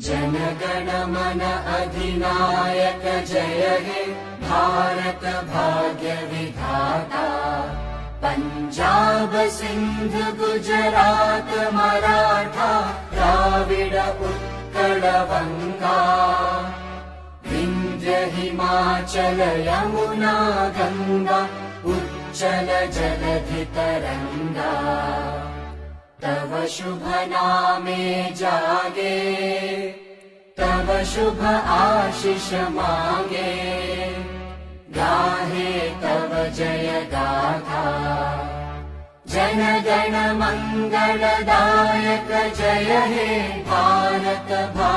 जनगण मन अधिनायक जय हे भारत भाग्य विधाता। पंजाब सिंध गुजरात मराठा द्राविड उत्कल बंगा। विंध्य हिमाचल यमुना गंगा उच्चल जलधि तरंगा। तव शुभ नामे जागे तव शुभ आशीष मांगे। गाहे तव जय गाथा जन गण मंगलदायक जय हे भारत भाग्य